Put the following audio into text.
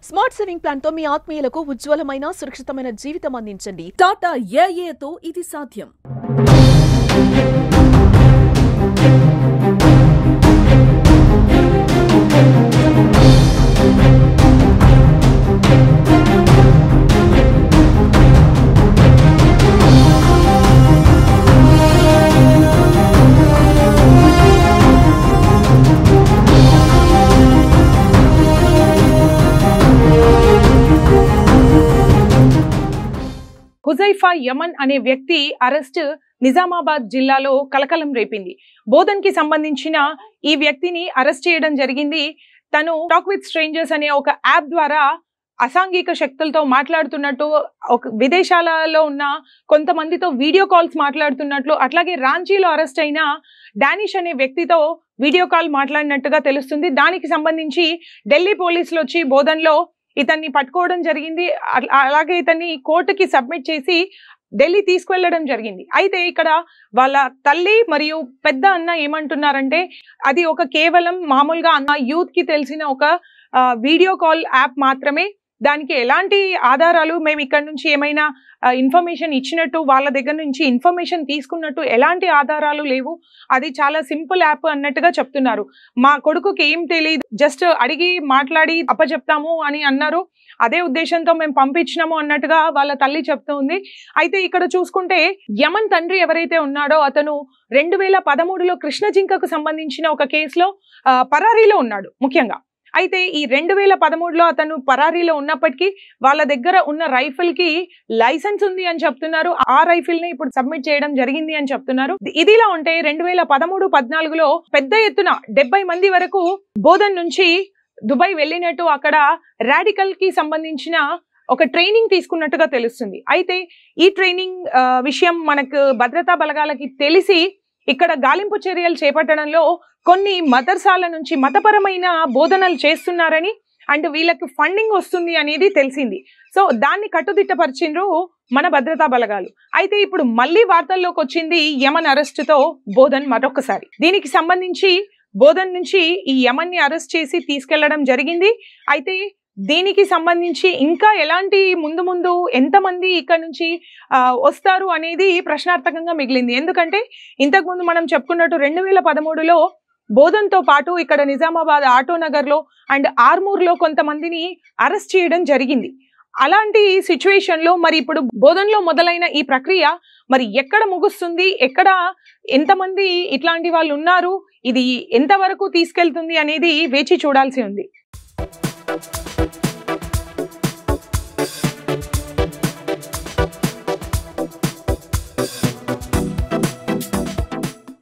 Smart saving plan తో మీ ఆత్మీయులకు ఉజ్వలమైన సురక్షితమైన జీవితం అందించండి. టాటా ఏఏతో ఇది సాధ్యం. హుజైఫా యమన్ అనే వ్యక్తి అరెస్ట్ నిజామాబాద్ జిల్లాలో కలకలం రేపింది. బోధన్ కి సంబంధించిన ఈ వ్యక్తిని అరెస్ట్ చేయడం జరిగింది. తను టాక్ విత్ స్ట్రేంజర్స్ అనే ఒక యాప్ ద్వారా అసాంఘిక శక్తులతో మాట్లాడుతున్నట్టు, విదేశాలలో ఉన్న కొంతమందితో వీడియో కాల్స్ మాట్లాడుతున్నట్లు, అట్లాగే రాంచీలో అరెస్ట్ అయిన డానిష్ అనే వ్యక్తితో వీడియో కాల్ మాట్లాడినట్టుగా తెలుస్తుంది. దానికి సంబంధించి ఢిల్లీ పోలీసులు వచ్చి బోధన్లో ఇతన్ని పట్టుకోవడం జరిగింది. అలాగే ఇతన్ని కోర్టుకి సబ్మిట్ చేసి ఢిల్లీ తీసుకువెళ్ళడం జరిగింది. అయితే ఇక్కడ వాళ్ళ తల్లి మరియు పెద్ద అన్న ఏమంటున్నారంటే అది ఒక కేవలం మామూలుగా అన్న యూత్ కి తెలిసిన ఒక వీడియో కాల్ యాప్ మాత్రమే, దానికి ఎలాంటి ఆధారాలు మేము ఇక్కడ నుంచి ఏమైనా ఇన్ఫర్మేషన్ ఇచ్చినట్టు, వాళ్ళ దగ్గర నుంచి ఇన్ఫర్మేషన్ తీసుకున్నట్టు ఎలాంటి ఆధారాలు లేవు, అది చాలా సింపుల్ యాప్ అన్నట్టుగా చెప్తున్నారు. మా కొడుకుకి ఏం తెలియదు, జస్ట్ అడిగి మాట్లాడి అప్పచెప్తాము అని అన్నారు, అదే ఉద్దేశంతో మేము పంపించినాము అన్నట్టుగా వాళ్ళ తల్లి చెప్తుంది. అయితే ఇక్కడ చూసుకుంటే యమన్ తండ్రి ఎవరైతే ఉన్నాడో అతను 2013లో కృష్ణ జింకకు సంబంధించిన ఒక కేసులో పరారీలో ఉన్నాడు ముఖ్యంగా. అయితే ఈ 2013లో అతను పరారీలో ఉన్నప్పటికీ వాళ్ళ దగ్గర ఉన్న రైఫిల్ కి లైసెన్స్ ఉంది అని చెప్తున్నారు. ఆ రైఫిల్ ని ఇప్పుడు సబ్మిట్ చేయడం జరిగింది అని చెప్తున్నారు. ఇదిలా ఉంటే 2013-14లో పెద్ద ఎత్తున 70 మంది వరకు బోధన్ నుంచి దుబాయ్ వెళ్ళినట్టు, అక్కడ రాడికల్ కి సంబంధించిన ఒక ట్రైనింగ్ తీసుకున్నట్టుగా తెలుస్తుంది. అయితే ఈ ట్రైనింగ్ విషయం మనకు భద్రతా బలగాలకి తెలిసి ఇక్కడ గాలింపు చర్యలు చేపట్టడంలో కొన్ని మదర్సాల నుంచి మతపరమైన బోధనలు చేస్తున్నారని అండ్ వీళ్ళకి ఫండింగ్ వస్తుంది అనేది తెలిసింది. సో దాన్ని కట్టుదిట్టపరిచిండ్రు మన భద్రతా బలగాలు. అయితే ఇప్పుడు మళ్ళీ వార్తల్లోకి వచ్చింది యమన్ అరెస్టుతో బోధన్ మరొకసారి. దీనికి సంబంధించి బోధన్ నుంచి ఈ యమన్ ని అరెస్ట్ చేసి తీసుకెళ్లడం జరిగింది. అయితే దీనికి సంబంధించి ఇంకా ఎలాంటి ముందు ఎంతమంది ఇక్కడ నుంచి వస్తారు అనేది ప్రశ్నార్థకంగా మిగిలింది. ఎందుకంటే ఇంతకుముందు మనం చెప్పుకున్నట్టు 2013లో బోధన్తో పాటు ఇక్కడ నిజామాబాద్ ఆటోనగర్ లో అండ్ ఆర్మూర్లో కొంతమందిని అరెస్ట్ చేయడం జరిగింది. అలాంటి సిచ్యువేషన్ లో మరి ఇప్పుడు బోధన్లో మొదలైన ఈ ప్రక్రియ మరి ఎక్కడ ముగుస్తుంది, ఎక్కడ ఎంతమంది ఇట్లాంటి వాళ్ళు ఉన్నారు, ఇది ఎంతవరకు తీసుకెళ్తుంది అనేది వేచి చూడాల్సి ఉంది.